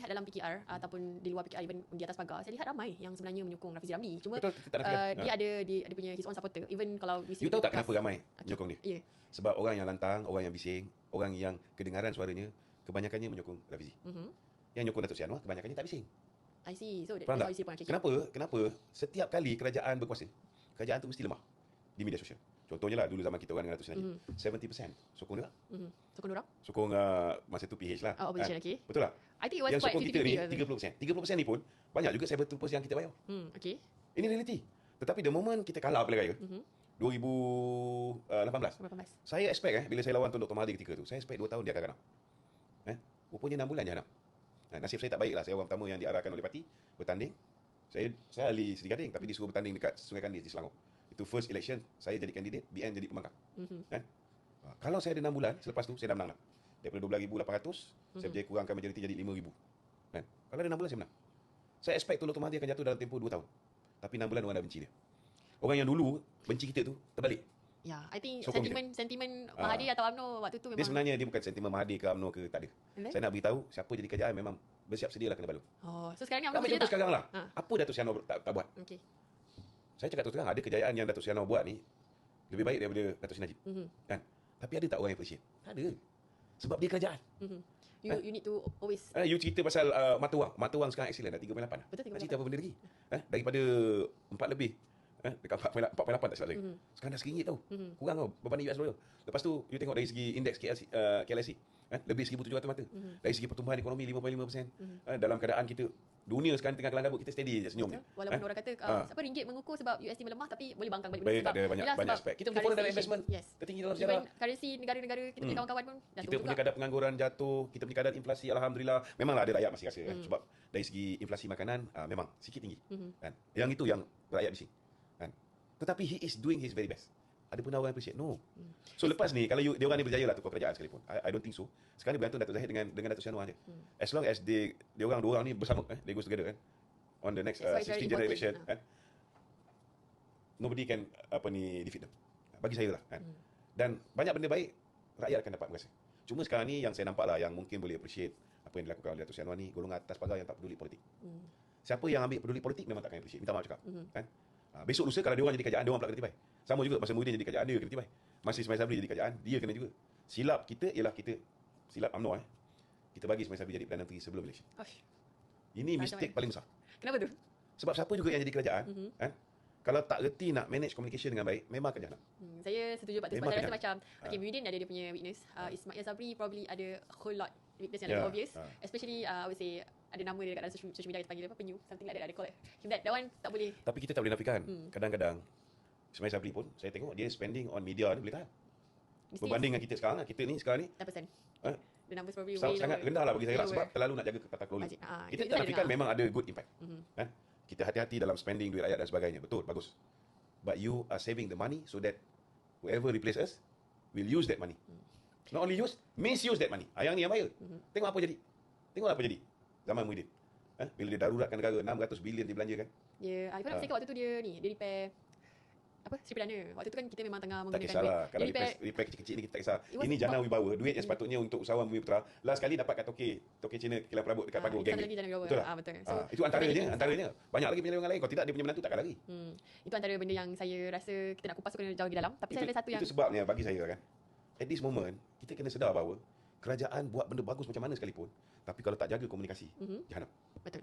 lihat dalam PKR ataupun di luar PKR, even di atas pagar, saya lihat ramai yang sebenarnya menyokong Rafizi Ramli. Cuma Betul, kita tak nafikan. dia ada punya his own supporter. Even kalau we see You tahu tak podcast- kenapa ramai menyokong dia? Ya. Sebab orang yang lantang, orang yang bising, orang yang kedengaran suaranya, kebanyakannya menyokong Rafizi. Yang nyokong Datuk Seri Anwar, kebanyakannya tak bising. I see. So that's Faham how tak? you see point. Okay. Kenapa setiap kali kerajaan berkuasa, kerajaan tu mesti lemah di media sosial. Contohnya lah, dulu zaman kita orang dengan Datuk Seri Najib, 70% sokong dia. Sokong dorang? Sokong masa tu PH lah. Opposition, okay. Betul tak? I think it was Yang quite sokong kita 50-50 ni I think. 30%. 30% ni pun banyak juga cyber-troopers yang kita bayar. Okay. Ini realiti. Tetapi the moment kita kalah pilihan raya, 2018, 18. saya expect bila saya lawan Tun Dr. Mahathir ketika tu, saya expect 2 tahun dia akan ganam. Rupanya 6 bulan je ganam. Nasib saya tak baik lah. Saya orang pertama yang diarahkan oleh parti bertanding. Saya ahli Seri Gading tapi disuruh bertanding dekat Sungai Kandis di Selangor. Itu first election, saya jadi kandidat, BN jadi pembangkang. Kalau saya ada 6 bulan, selepas tu saya dah menang lah. Daripada 12,800, saya berjaya kurangkan majoriti jadi 5,000. Kalau ada 6 bulan, saya menang. Saya expect Tun Dr. Mahathir akan jatuh dalam tempoh 2 tahun. Tapi 6 bulan orang dah benci dia. Orang yang dulu benci kita tu, terbalik. Ya, I think Sokong sentimen Mahathir atau UMNO waktu tu Dia memang. sebenarnya dia bukan sentimen Mahathir ke UMNO ke, tak ada. Saya nak beritahu, siapa jadi kerajaan memang bersiap sedialah kena balung. Oh, so sekarang ni Tak UMNO macam sedia tak? sekarang lah. Apa Datuk Seri Anwar tak buat? Okay. Saya cakap terus terang, ada kejayaan yang Datuk Seri Anwar buat ni lebih baik daripada Datuk Seri Najib. Kan? Tapi ada tak orang yang appreciate? Tak ada. Sebab dia kerajaan. You need to always. You cerita pasal mata wang. Mata wang sekarang excellent dah 3.8 dah. Betul, 3.8. Nak cerita apa benda lagi? Daripada 4 lebih. Dekat 4.8 tak silap saya. Sekarang dah RM1 tau. Kurang tau berbanding US dollar. Lepas tu you tengok dari segi indeks KLSE, lebih 1,700 mata. Dari segi pertumbuhan ekonomi 5.5%. Dalam keadaan kita dunia sekarang tengah kelang kabut, kita steady je senyum je. Walaupun orang kata siapa ringgit mengukur sebab USD melemah, tapi boleh bangkang balik. Baik, tak ada banyak aspek. Kita punya foreign direct investment tertinggi dalam sejarah. Even currency negara-negara kita punya kawan-kawan pun jatuh Kita punya juga. kadar pengangguran jatuh, kita punya kadar inflasi alhamdulillah. Memanglah ada rakyat masih rasa sebab dari segi inflasi makanan memang sikit tinggi. Kan? Yang itu yang rakyat bising. Kan? Tetapi he is doing his very best. Ada pun orang appreciate? No. So lepas ni kalau dia orang ni berjaya lah tukar kerajaan sekalipun. I don't think so. Sekarang dia bergantung Datuk Zahid dengan Datuk Seri Anwar je. As long as dia orang ni bersama, they go together kan. On the next 16 generation kan. Nobody can defeat them. Bagi saya lah kan. Dan banyak benda baik rakyat akan dapat berasa. Cuma sekarang ni yang saya nampak lah yang mungkin boleh appreciate apa yang dilakukan oleh Datuk Seri Anwar ni, golongan atas pagar yang tak peduli politik. Siapa yang ambil peduli politik memang takkan appreciate. Minta maaf cakap. Kan? Besok lusa kalau dia orang jadi kerajaan, dia orang pula kena tibai. Sama juga masa Muhyiddin jadi kerajaan, dia kena tibai. Masa Ismail Sabri jadi kerajaan, dia kena juga. Silap kita ialah kita silap UMNO kita bagi Ismail Sabri jadi Perdana Menteri sebelum election. Ini mistake paling besar. Kenapa tu? Sebab siapa juga yang jadi kerajaan, kalau tak reti nak manage communication dengan baik, memang akan jalan. Saya setuju Pak tu. Sebab Memang saya rasa kena. macam Muhyiddin ada dia punya weakness. Ismail Sabri probably ada a whole lot weakness yang lebih obvious. Especially I would say ada nama dia dekat dalam social media kita panggil apa, penyu, something like that, ada call him that one tak boleh. Tapi kita tak boleh nafikan. Kadang-kadang Ismail Sabri pun saya tengok dia spending on media ni boleh tahan. Berbanding dengan kita sekarang, kita ni sekarang ni 10%. The numbers probably sangat rendah lah bagi saya lah, sebab terlalu nak jaga tata kelola. Kita tak nafikan memang ada good impact. Kita hati-hati dalam spending duit rakyat dan sebagainya. Betul, bagus. But you are saving the money so that whoever replace us will use that money. Not only use, misuse that money. Yang ni yang bahaya. Tengok apa jadi. Tengok apa jadi zaman Muhyiddin. Bila dia daruratkan negara, 600 bilion dibelanjakan. If I'm not mistaken, waktu tu dia repair apa, Sri Perdana. Waktu tu kan kita memang tengah Tak menggunakan kisahlah. duit. Kalau Dia repair kecil-kecil ni kita tak kisah. It was Ini jana wibawa. Duit yang sepatutnya untuk usahawan Bumi Putera. Last kali dapat kat Tokek Cina kilang perabot dekat Pagur satu geng. lagi jana wibawa. Betul tak? Betul. Itu antaranya. Banyak lagi penyelenggaraan lain. Kalau tidak dia punya menantu takkan lari. Itu antara benda yang saya rasa kita nak kupas tu kena jauh lagi dalam. Tapi saya ada satu yang Itu sebabnya bagi saya kan, at this moment kita kena sedar bahawa kerajaan buat benda bagus macam mana sekalipun, tapi kalau tak jaga komunikasi, jahanam. betul.